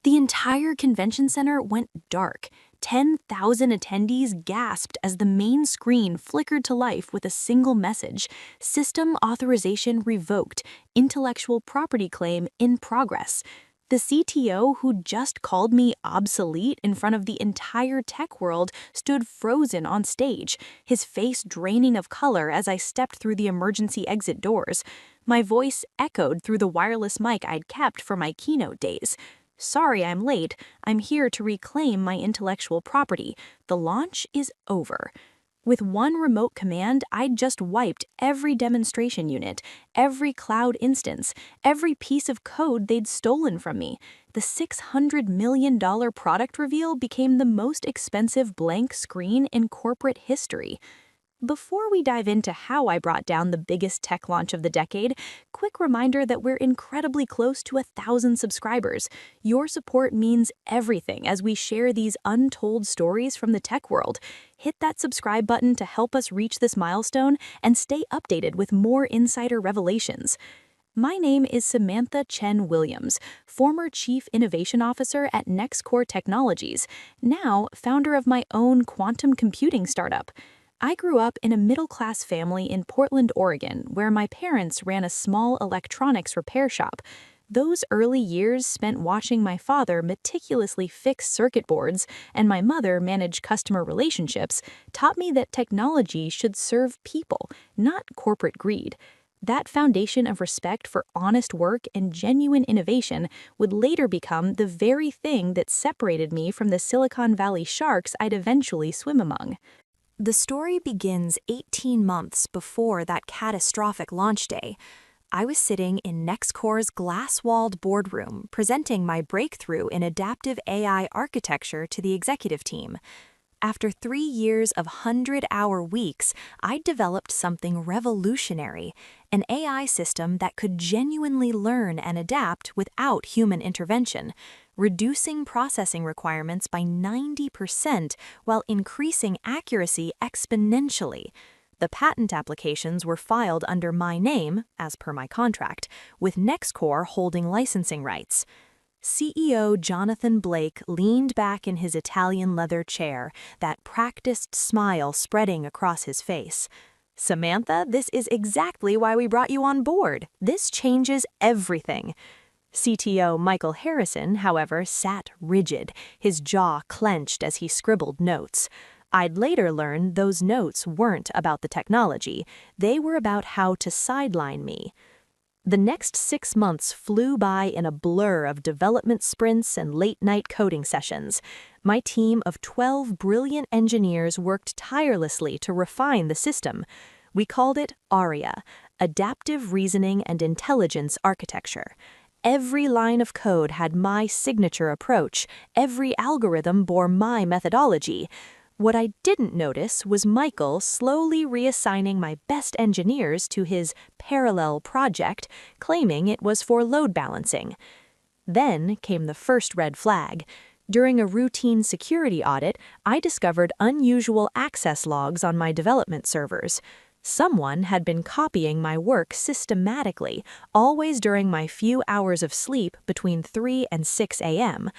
The entire convention center went dark. 10,000 attendees gasped as the main screen flickered to life with a single message: System authorization revoked, intellectual property claim in progress. The CTO, who just called me obsolete in front of the entire tech world, stood frozen on stage, his face draining of color as I stepped through the emergency exit doors. My voice echoed through the wireless mic I'd kept for my keynote days. Sorry I'm late. I'm here to reclaim my intellectual property. The launch is over. With one remote command, I'd just wiped every demonstration unit, every cloud instance, every piece of code they'd stolen from me. The $600 million product reveal became the most expensive blank screen in corporate history. Before we dive into how I brought down the biggest tech launch of the decade, quick reminder that we're incredibly close to 1,000 subscribers. Your support means everything as we share these untold stories from the tech world. Hit that subscribe button to help us reach this milestone and stay updated with more insider revelations. My name is Samantha Chen Williams, former Chief Innovation Officer at NexCore Technologies, now founder of my own quantum computing startup. I grew up in a middle-class family in Portland, Oregon, where my parents ran a small electronics repair shop. Those early years spent watching my father meticulously fix circuit boards and my mother manage customer relationships taught me that technology should serve people, not corporate greed. That foundation of respect for honest work and genuine innovation would later become the very thing that separated me from the Silicon Valley sharks I'd eventually swim among. The story begins 18 months before that catastrophic launch day. I was sitting in NexCore's glass-walled boardroom presenting my breakthrough in adaptive AI architecture to the executive team. After 3 years of 100-hour weeks, I'd developed something revolutionary, an AI system that could genuinely learn and adapt without human intervention, reducing processing requirements by 90% while increasing accuracy exponentially. The patent applications were filed under my name, as per my contract, with NexCore holding licensing rights. CEO Jonathan Blake leaned back in his Italian leather chair, that practiced smile spreading across his face. "Samantha, this is exactly why we brought you on board. This changes everything." CTO Michael Harrison, however, sat rigid, his jaw clenched as he scribbled notes. I'd later learn those notes weren't about the technology. They were about how to sideline me. The next 6 months flew by in a blur of development sprints and late-night coding sessions. My team of 12 brilliant engineers worked tirelessly to refine the system. We called it ARIA, Adaptive Reasoning and Intelligence Architecture. Every line of code had my signature approach. Every algorithm bore my methodology. What I didn't notice was Michael slowly reassigning my best engineers to his parallel project, claiming it was for load balancing. Then came the first red flag. During a routine security audit, I discovered unusual access logs on my development servers. Someone had been copying my work systematically, always during my few hours of sleep between 3 and 6 a.m.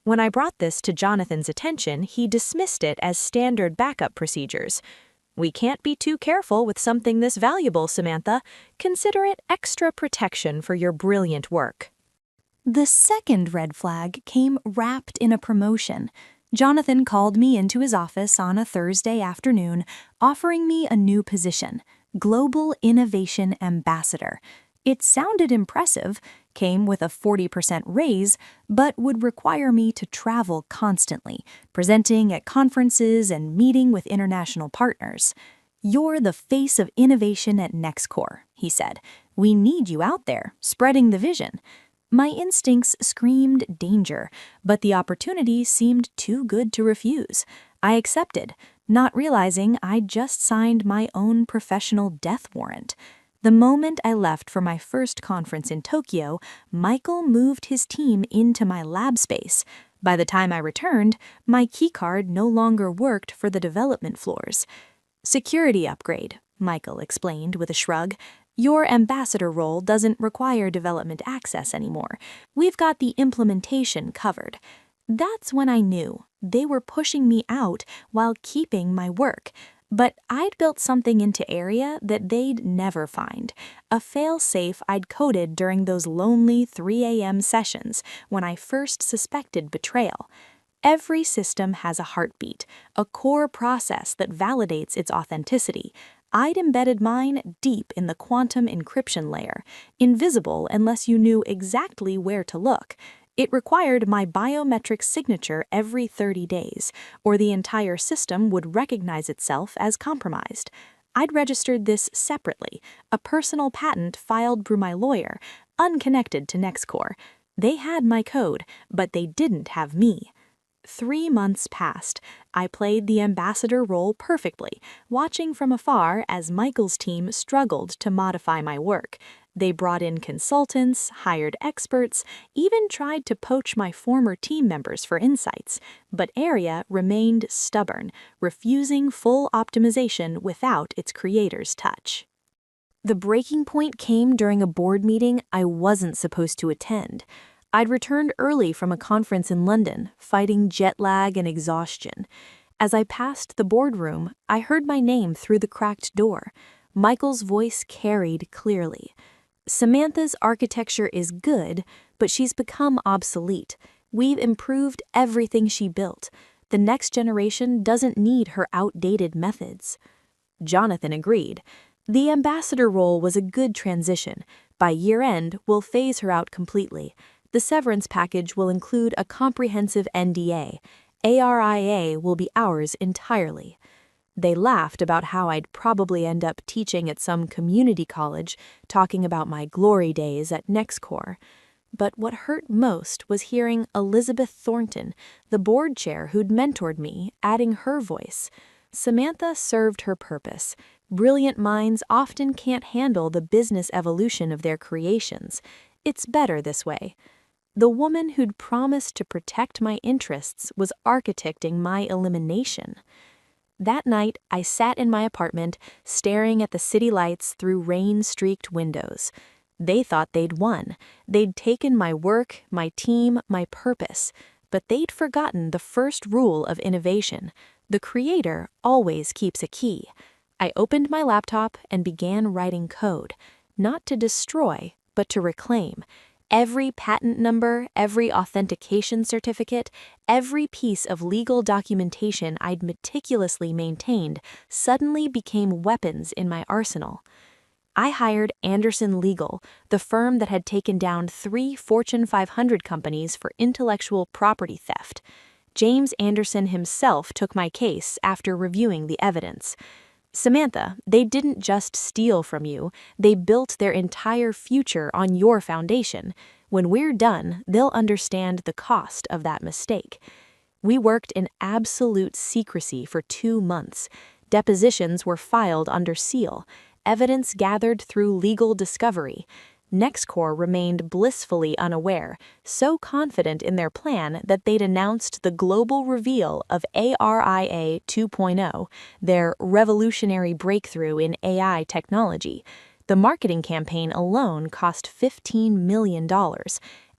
When I brought this to Jonathan's attention, he dismissed it as standard backup procedures. "We can't be too careful with something this valuable, Samantha. Consider it extra protection for your brilliant work." The second red flag came wrapped in a promotion. Jonathan called me into his office on a Thursday afternoon, offering me a new position, Global Innovation Ambassador. It sounded impressive, came with a 40% raise, but would require me to travel constantly, presenting at conferences and meeting with international partners. "You're the face of innovation at NexCore," he said. "We need you out there, spreading the vision." My instincts screamed danger, but the opportunity seemed too good to refuse. I accepted, not realizing I'd just signed my own professional death warrant. The moment I left for my first conference in Tokyo, Michael moved his team into my lab space. By the time I returned, my keycard no longer worked for the development floors. "Security upgrade," Michael explained with a shrug. Your ambassador role doesn't require development access anymore. We've got the implementation covered. That's when I knew they were pushing me out while keeping my work. But I'd built something into Area that they'd never find. A failsafe I'd coded during those lonely 3 a.m. sessions when I first suspected betrayal. Every system has a heartbeat, a core process that validates its authenticity. I'd embedded mine deep in the quantum encryption layer, invisible unless you knew exactly where to look. It required my biometric signature every 30 days, or the entire system would recognize itself as compromised. I'd registered this separately, a personal patent filed through my lawyer, unconnected to NexCore. They had my code, but they didn't have me. 3 months passed. I played the ambassador role perfectly, watching from afar as Michael's team struggled to modify my work. They brought in consultants, hired experts, even tried to poach my former team members for insights. But Area remained stubborn, refusing full optimization without its creator's touch. The breaking point came during a board meeting I wasn't supposed to attend. I'd returned early from a conference in London, fighting jet lag and exhaustion. As I passed the boardroom, I heard my name through the cracked door. Michael's voice carried clearly. Samantha's architecture is good, but she's become obsolete. We've improved everything she built. The next generation doesn't need her outdated methods. Jonathan agreed. The ambassador role was a good transition. By year-end, we'll phase her out completely. The severance package will include a comprehensive NDA. ARIA will be ours entirely. They laughed about how I'd probably end up teaching at some community college, talking about my glory days at NexCore. But what hurt most was hearing Elizabeth Thornton, the board chair who'd mentored me, adding her voice. Samantha served her purpose. Brilliant minds often can't handle the business evolution of their creations. It's better this way. The woman who'd promised to protect my interests was architecting my elimination. That night, I sat in my apartment, staring at the city lights through rain-streaked windows. They thought they'd won. They'd taken my work, my team, my purpose. But they'd forgotten the first rule of innovation. The creator always keeps a key. I opened my laptop and began writing code. Not to destroy, but to reclaim. Every patent number, every authentication certificate, every piece of legal documentation I'd meticulously maintained suddenly became weapons in my arsenal. I hired Anderson Legal, the firm that had taken down 3 Fortune 500 companies for intellectual property theft. James Anderson himself took my case after reviewing the evidence. Samantha, they didn't just steal from you, they built their entire future on your foundation. When we're done, they'll understand the cost of that mistake. We worked in absolute secrecy for 2 months. Depositions were filed under seal, evidence gathered through legal discovery. NexCore remained blissfully unaware, so confident in their plan that they'd announced the global reveal of ARIA 2.0, their revolutionary breakthrough in AI technology. The marketing campaign alone cost $15 million.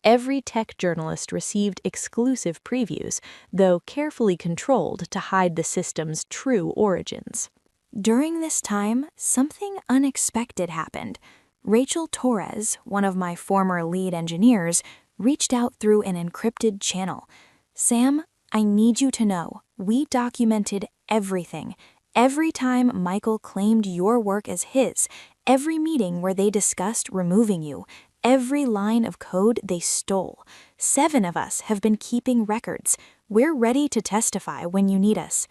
Every tech journalist received exclusive previews, though carefully controlled to hide the system's true origins. During this time, something unexpected happened. Rachel Torres, one of my former lead engineers, reached out through an encrypted channel. Sam, I need you to know, we documented everything. Every time Michael claimed your work as his, every meeting where they discussed removing you, every line of code they stole. 7 of us have been keeping records. We're ready to testify when you need us.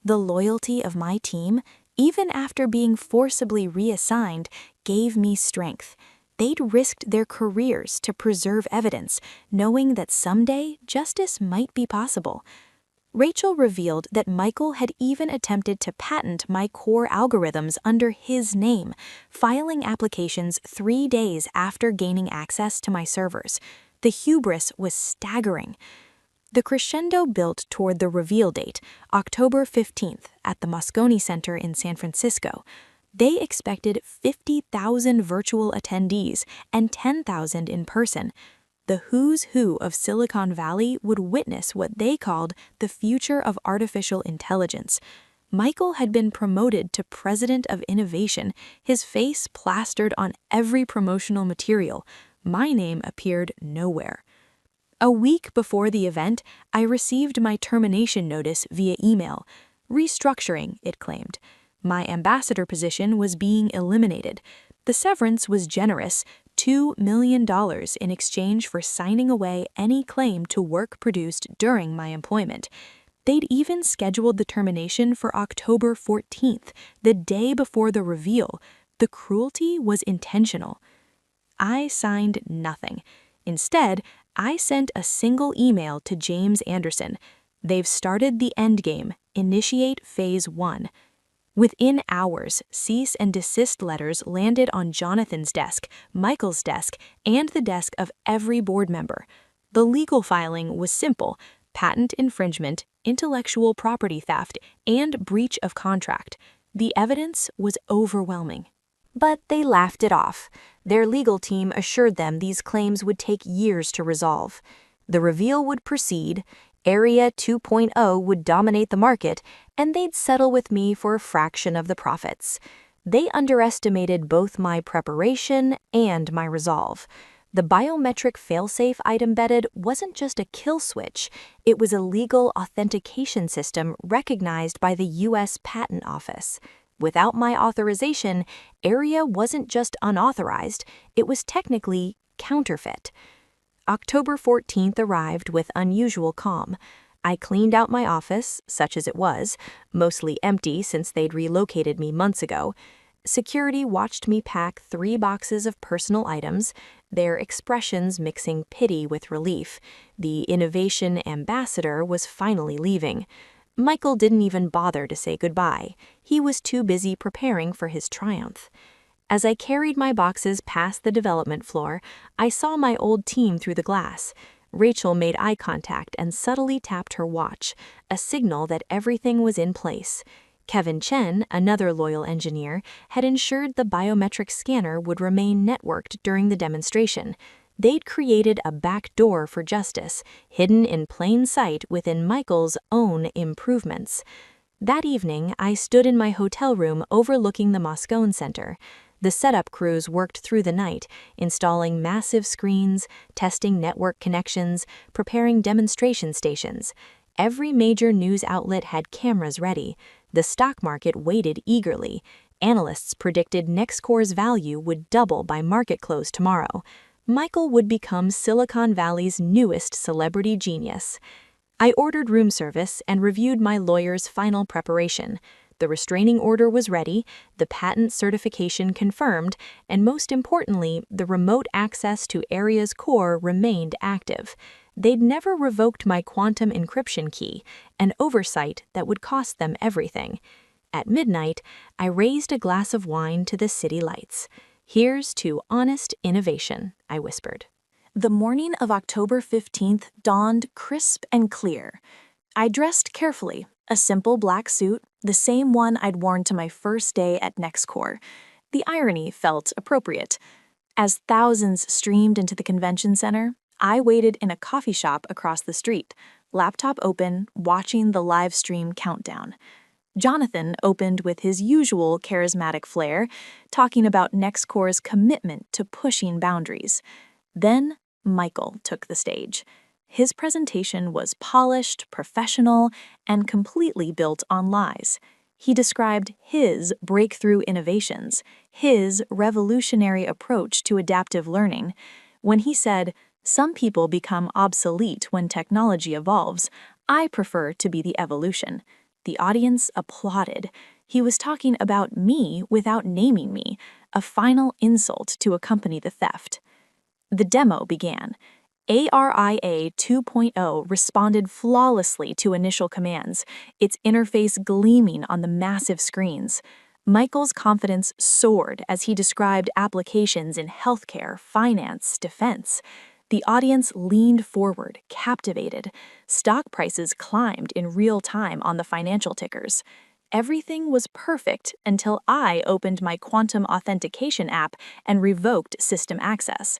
The loyalty of my team, even after being forcibly reassigned, gave me strength. They'd risked their careers to preserve evidence, knowing that someday justice might be possible. Rachel revealed that Michael had even attempted to patent my core algorithms under his name, filing applications 3 days after gaining access to my servers. The hubris was staggering. The crescendo built toward the reveal date, October 15th, at the Moscone Center in San Francisco. They expected 50,000 virtual attendees and 10,000 in person. The who's who of Silicon Valley would witness what they called the future of artificial intelligence. Michael had been promoted to President of Innovation, his face plastered on every promotional material. My name appeared nowhere. A week before the event, I received my termination notice via email. Restructuring, it claimed. My ambassador position was being eliminated. The severance was generous, $2 million in exchange for signing away any claim to work produced during my employment. They'd even scheduled the termination for October 14th, the day before the reveal. The cruelty was intentional. I signed nothing. Instead, I sent a single email to James Anderson. They've started the endgame. Initiate Phase 1. Within hours, cease and desist letters landed on Jonathan's desk, Michael's desk, and the desk of every board member. The legal filing was simple: patent infringement, intellectual property theft, and breach of contract. The evidence was overwhelming. But they laughed it off. Their legal team assured them these claims would take years to resolve. The reveal would proceed, Area 2.0 would dominate the market, and they'd settle with me for a fraction of the profits. They underestimated both my preparation and my resolve. The biometric failsafe I'd embedded wasn't just a kill switch, it was a legal authentication system recognized by the U.S. Patent Office. Without my authorization, Area wasn't just unauthorized, it was technically counterfeit. October 14th arrived with unusual calm. I cleaned out my office, such as it was, mostly empty since they'd relocated me months ago. Security watched me pack 3 boxes of personal items, their expressions mixing pity with relief. The innovation ambassador was finally leaving. Michael didn't even bother to say goodbye. He was too busy preparing for his triumph. As I carried my boxes past the development floor, I saw my old team through the glass. Rachel made eye contact and subtly tapped her watch, a signal that everything was in place. Kevin Chen, another loyal engineer, had ensured the biometric scanner would remain networked during the demonstration. They'd created a back door for justice, hidden in plain sight within Michael's own improvements. That evening, I stood in my hotel room overlooking the Moscone Center. The setup crews worked through the night, installing massive screens, testing network connections, preparing demonstration stations. Every major news outlet had cameras ready. The stock market waited eagerly. Analysts predicted NexCore's value would double by market close tomorrow. Michael would become Silicon Valley's newest celebrity genius. I ordered room service and reviewed my lawyer's final preparation. The restraining order was ready, the patent certification confirmed, and most importantly, the remote access to Area's core remained active. They'd never revoked my quantum encryption key, an oversight that would cost them everything. At midnight, I raised a glass of wine to the city lights. "Here's to honest innovation," I whispered. The morning of October 15th dawned crisp and clear. I dressed carefully, a simple black suit, the same one I'd worn to my first day at NexCore. The irony felt appropriate. As thousands streamed into the convention center, I waited in a coffee shop across the street, laptop open, watching the live stream countdown. Jonathan opened with his usual charismatic flair, talking about NexCore's commitment to pushing boundaries. Then Michael took the stage. His presentation was polished, professional, and completely built on lies. He described his breakthrough innovations, his revolutionary approach to adaptive learning. When he said, "Some people become obsolete when technology evolves. I prefer to be the evolution," the audience applauded. He was talking about me without naming me, a final insult to accompany the theft. The demo began. ARIA 2.0 responded flawlessly to initial commands, its interface gleaming on the massive screens. Michael's confidence soared as he described applications in healthcare, finance, defense. The audience leaned forward, captivated. Stock prices climbed in real time on the financial tickers. Everything was perfect until I opened my quantum authentication app and revoked system access.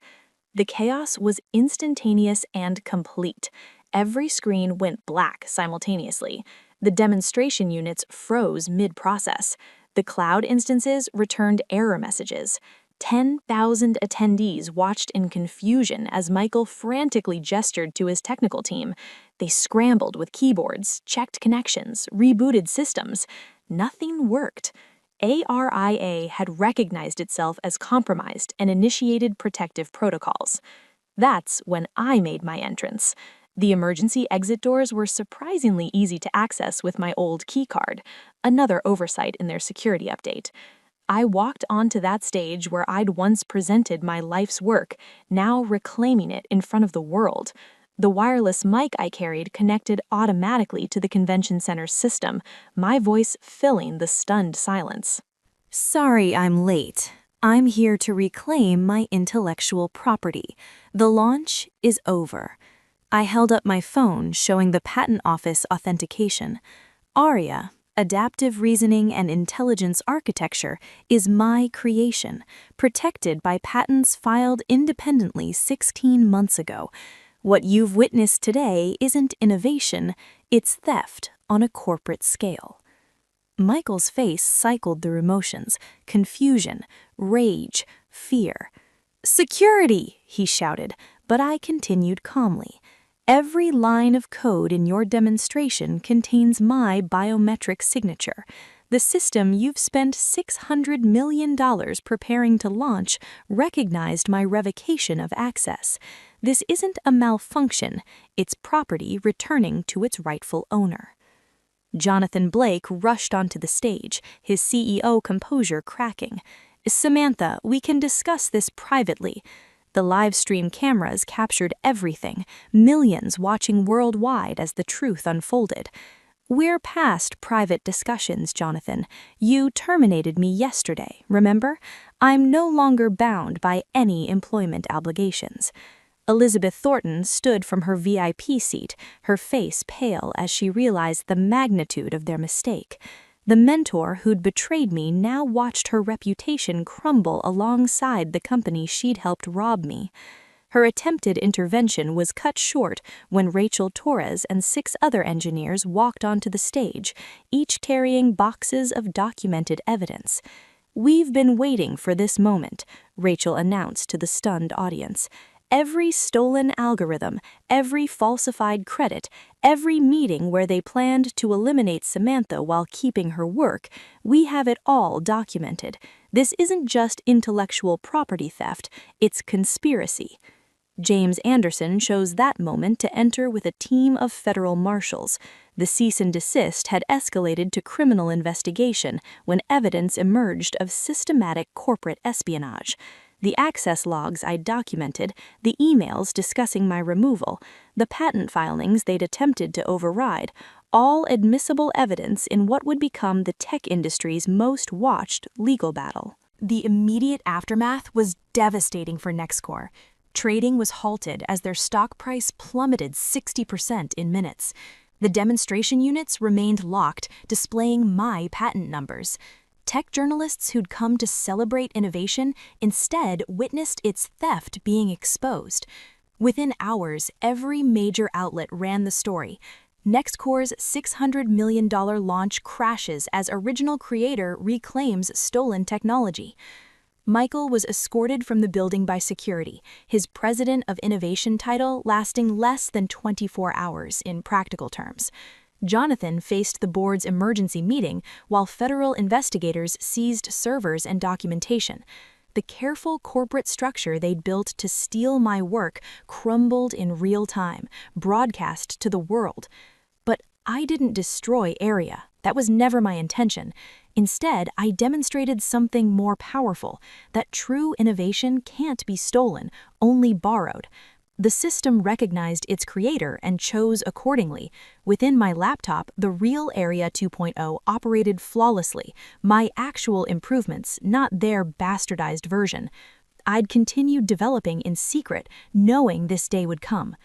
The chaos was instantaneous and complete. Every screen went black simultaneously. The demonstration units froze mid-process. The cloud instances returned error messages. 10,000 attendees watched in confusion as Michael frantically gestured to his technical team. They scrambled with keyboards, checked connections, rebooted systems. Nothing worked. ARIA had recognized itself as compromised and initiated protective protocols. That's when I made my entrance. The emergency exit doors were surprisingly easy to access with my old keycard, another oversight in their security update. I walked onto that stage where I'd once presented my life's work, now reclaiming it in front of the world. The wireless mic I carried connected automatically to the convention center's system, my voice filling the stunned silence. Sorry I'm late. I'm here to reclaim my intellectual property. The launch is over. I held up my phone showing the Patent Office authentication. ARIA, Adaptive Reasoning and Intelligence Architecture, is my creation, protected by patents filed independently 16 months ago. What you've witnessed today isn't innovation, it's theft on a corporate scale. Michael's face cycled through emotions: confusion, rage, fear. "Security!" he shouted, but I continued calmly. "Every line of code in your demonstration contains my biometric signature. The system you've spent $600 million preparing to launch recognized my revocation of access. This isn't a malfunction, it's property returning to its rightful owner." Jonathan Blake rushed onto the stage, his CEO composure cracking. "Samantha, we can discuss this privately." The live stream cameras captured everything, millions watching worldwide as the truth unfolded. "We're past private discussions, Jonathan. You terminated me yesterday, remember? I'm no longer bound by any employment obligations." Elizabeth Thornton stood from her VIP seat, her face pale as she realized the magnitude of their mistake. The mentor who'd betrayed me now watched her reputation crumble alongside the company she'd helped rob me. Her attempted intervention was cut short when Rachel Torres and 6 other engineers walked onto the stage, each carrying boxes of documented evidence. "We've been waiting for this moment," Rachel announced to the stunned audience. "Every stolen algorithm, every falsified credit, every meeting where they planned to eliminate Samantha while keeping her work, we have it all documented. This isn't just intellectual property theft, it's conspiracy." James Anderson chose that moment to enter with a team of federal marshals. The cease and desist had escalated to criminal investigation when evidence emerged of systematic corporate espionage. The access logs I'd documented, the emails discussing my removal, the patent filings they'd attempted to override, all admissible evidence in what would become the tech industry's most watched legal battle. The immediate aftermath was devastating for NexCore. Trading was halted as their stock price plummeted 60% in minutes. The demonstration units remained locked, displaying my patent numbers. Tech journalists who'd come to celebrate innovation instead witnessed its theft being exposed. Within hours, every major outlet ran the story. NexCore's $600 million launch crashes as original creator reclaims stolen technology. Michael was escorted from the building by security, his President of Innovation title lasting less than 24 hours in practical terms. Jonathan faced the board's emergency meeting while federal investigators seized servers and documentation. The careful corporate structure they'd built to steal my work crumbled in real time, broadcast to the world. But I didn't destroy ARIA. That was never my intention. Instead, I demonstrated something more powerful, that true innovation can't be stolen, only borrowed. The system recognized its creator and chose accordingly. Within my laptop, the real ARIA 2.0 operated flawlessly, my actual improvements, not their bastardized version. I'd continued developing in secret, knowing this day would come.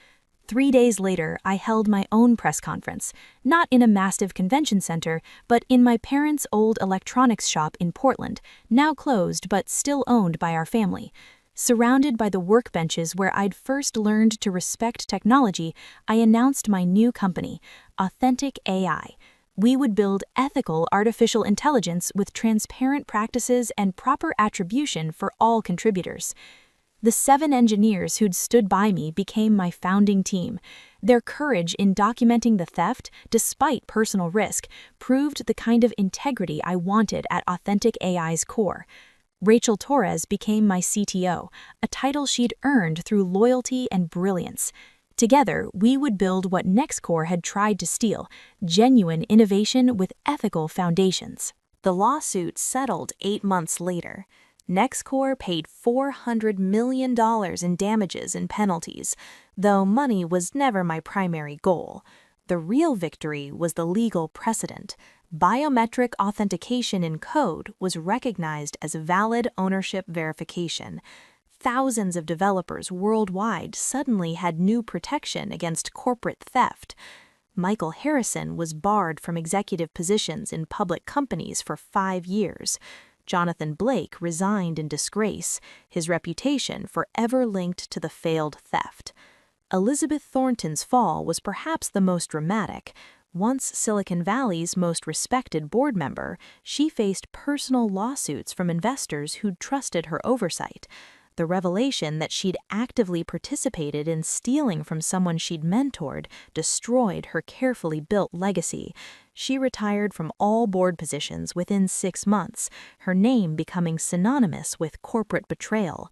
3 days later, I held my own press conference, not in a massive convention center, but in my parents' old electronics shop in Portland, now closed but still owned by our family. Surrounded by the workbenches where I'd first learned to respect technology, I announced my new company, Authentic AI. We would build ethical artificial intelligence with transparent practices and proper attribution for all contributors. The 7 engineers who'd stood by me became my founding team. Their courage in documenting the theft, despite personal risk, proved the kind of integrity I wanted at Authentic AI's core. Rachel Torres became my CTO, a title she'd earned through loyalty and brilliance. Together, we would build what NexCore had tried to steal, genuine innovation with ethical foundations. The lawsuit settled 8 months later. NexCore paid $400 million in damages and penalties, though money was never my primary goal. The real victory was the legal precedent. Biometric authentication in code was recognized as valid ownership verification. Thousands of developers worldwide suddenly had new protection against corporate theft. Michael Harrison was barred from executive positions in public companies for 5 years. Jonathan Blake resigned in disgrace, his reputation forever linked to the failed theft. Elizabeth Thornton's fall was perhaps the most dramatic. Once Silicon Valley's most respected board member, she faced personal lawsuits from investors who'd trusted her oversight. The revelation that she'd actively participated in stealing from someone she'd mentored destroyed her carefully built legacy. She retired from all board positions within 6 months, her name becoming synonymous with corporate betrayal.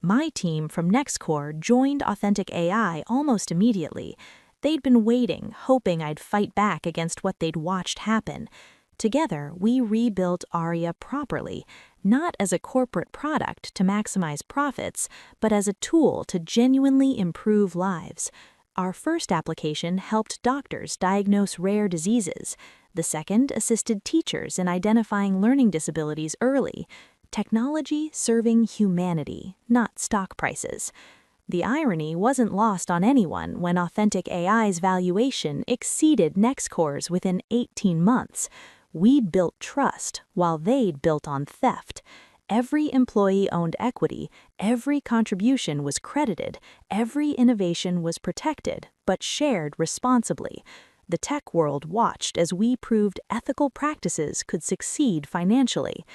My team from NexCore joined Authentic AI almost immediately. They'd been waiting, hoping I'd fight back against what they'd watched happen. Together, we rebuilt Aria properly, not as a corporate product to maximize profits, but as a tool to genuinely improve lives. Our first application helped doctors diagnose rare diseases. The second assisted teachers in identifying learning disabilities early. Technology serving humanity, not stock prices. The irony wasn't lost on anyone when Authentic AI's valuation exceeded NexCore's within 18 months. We'd built trust while they'd built on theft. Every employee owned equity, every contribution was credited, every innovation was protected, but shared responsibly. The tech world watched as we proved ethical practices could succeed financially.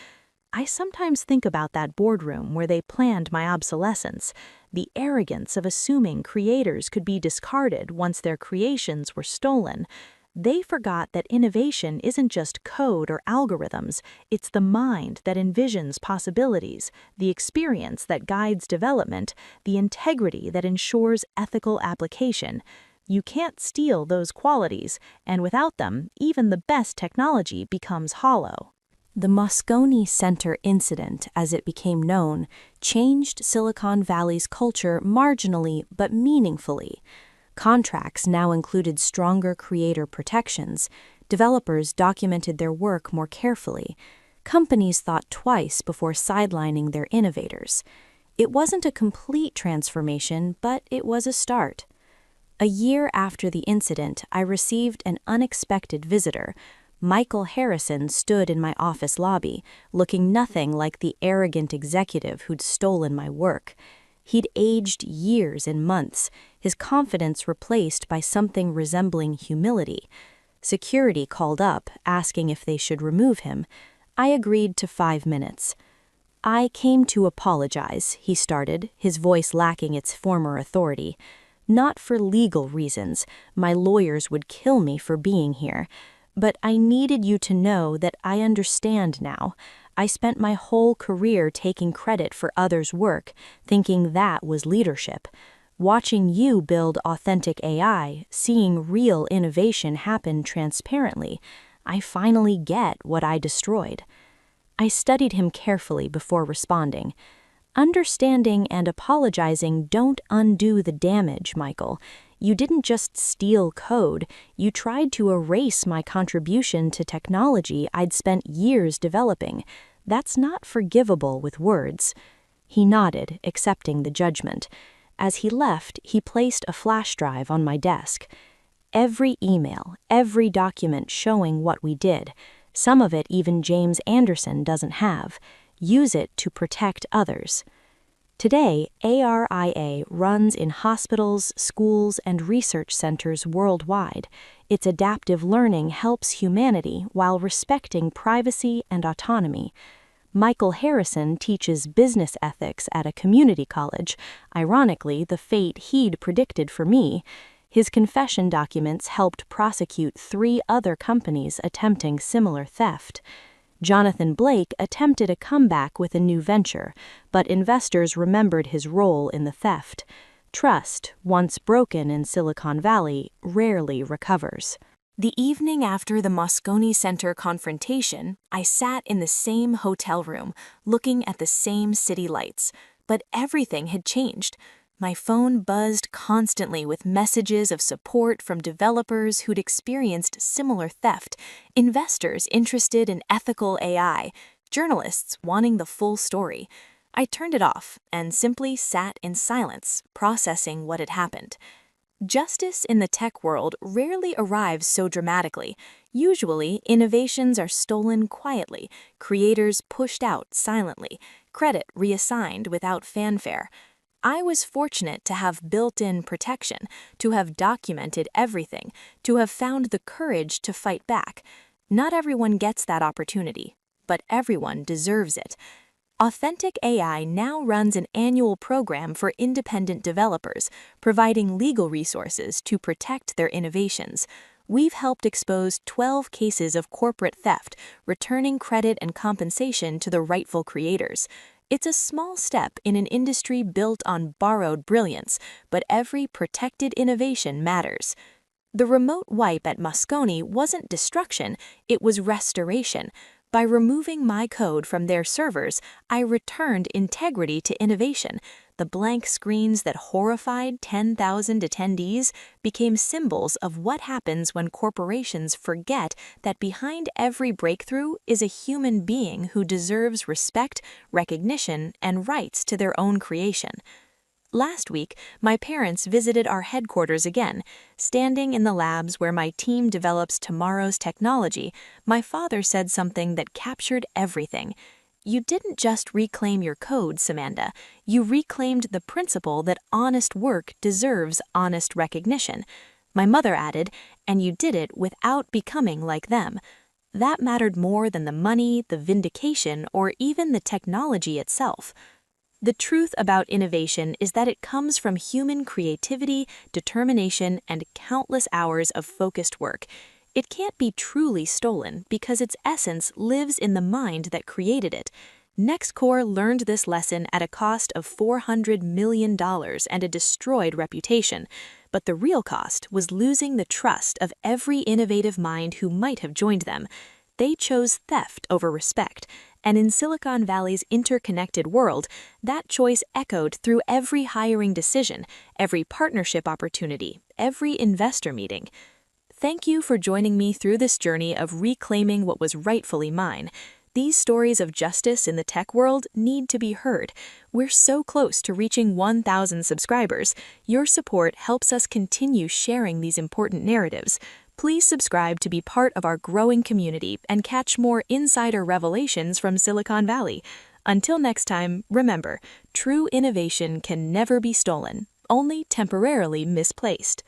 I sometimes think about that boardroom where they planned my obsolescence, the arrogance of assuming creators could be discarded once their creations were stolen. They forgot that innovation isn't just code or algorithms, it's the mind that envisions possibilities, the experience that guides development, the integrity that ensures ethical application. You can't steal those qualities, and without them, even the best technology becomes hollow. The Moscone Center incident, as it became known, changed Silicon Valley's culture marginally but meaningfully. Contracts now included stronger creator protections, developers documented their work more carefully, companies thought twice before sidelining their innovators. It wasn't a complete transformation, but it was a start. A year after the incident, I received an unexpected visitor. Michael Harrison stood in my office lobby, looking nothing like the arrogant executive who'd stolen my work. He'd aged years and months, his confidence replaced by something resembling humility. Security called up, asking if they should remove him. I agreed to 5 minutes. "I came to apologize," he started, his voice lacking its former authority. "Not for legal reasons, my lawyers would kill me for being here. But I needed you to know that I understand now. I spent my whole career taking credit for others' work, thinking that was leadership. Watching you build Authentic AI, seeing real innovation happen transparently, I finally get what I destroyed." I studied him carefully before responding. "Understanding and apologizing don't undo the damage, Michael. You didn't just steal code, you tried to erase my contribution to technology I'd spent years developing. That's not forgivable with words." He nodded, accepting the judgment. As he left, he placed a flash drive on my desk. Every email, every document showing what we did. Some of it even James Anderson doesn't have. Use it to protect others. Today, ARIA runs in hospitals, schools, and research centers worldwide. Its adaptive learning helps humanity while respecting privacy and autonomy. Michael Harrison teaches business ethics at a community college, ironically the fate he'd predicted for me. His confession documents helped prosecute 3 other companies attempting similar theft. Jonathan Blake attempted a comeback with a new venture, but investors remembered his role in the theft. Trust, once broken in Silicon Valley, rarely recovers. The evening after the Moscone Center confrontation, I sat in the same hotel room, looking at the same city lights, but everything had changed. My phone buzzed constantly with messages of support from developers who'd experienced similar theft, investors interested in ethical AI, journalists wanting the full story. I turned it off and simply sat in silence, processing what had happened. Justice in the tech world rarely arrives so dramatically. Usually, innovations are stolen quietly, creators pushed out silently, credit reassigned without fanfare. I was fortunate to have built-in protection, to have documented everything, to have found the courage to fight back. Not everyone gets that opportunity, but everyone deserves it. Authentic AI now runs an annual program for independent developers, providing legal resources to protect their innovations. We've helped expose 12 cases of corporate theft, returning credit and compensation to the rightful creators. It's a small step in an industry built on borrowed brilliance, but every protected innovation matters. The remote wipe at Moscone wasn't destruction, it was restoration. By removing my code from their servers, I returned integrity to innovation. The blank screens that horrified 10,000 attendees became symbols of what happens when corporations forget that behind every breakthrough is a human being who deserves respect, recognition, and rights to their own creation. Last week, my parents visited our headquarters again. Standing in the labs where my team develops tomorrow's technology, my father said something that captured everything. You didn't just reclaim your code, Samantha. You reclaimed the principle that honest work deserves honest recognition. My mother added, and you did it without becoming like them. That mattered more than the money, the vindication, or even the technology itself. The truth about innovation is that it comes from human creativity, determination, and countless hours of focused work. It can't be truly stolen because its essence lives in the mind that created it. NexCore learned this lesson at a cost of $400 million and a destroyed reputation. But the real cost was losing the trust of every innovative mind who might have joined them. They chose theft over respect. And in Silicon Valley's interconnected world, that choice echoed through every hiring decision, every partnership opportunity, every investor meeting. Thank you for joining me through this journey of reclaiming what was rightfully mine. These stories of justice in the tech world need to be heard. We're so close to reaching 1,000 subscribers. Your support helps us continue sharing these important narratives. Please subscribe to be part of our growing community and catch more insider revelations from Silicon Valley. Until next time, remember, true innovation can never be stolen, only temporarily misplaced.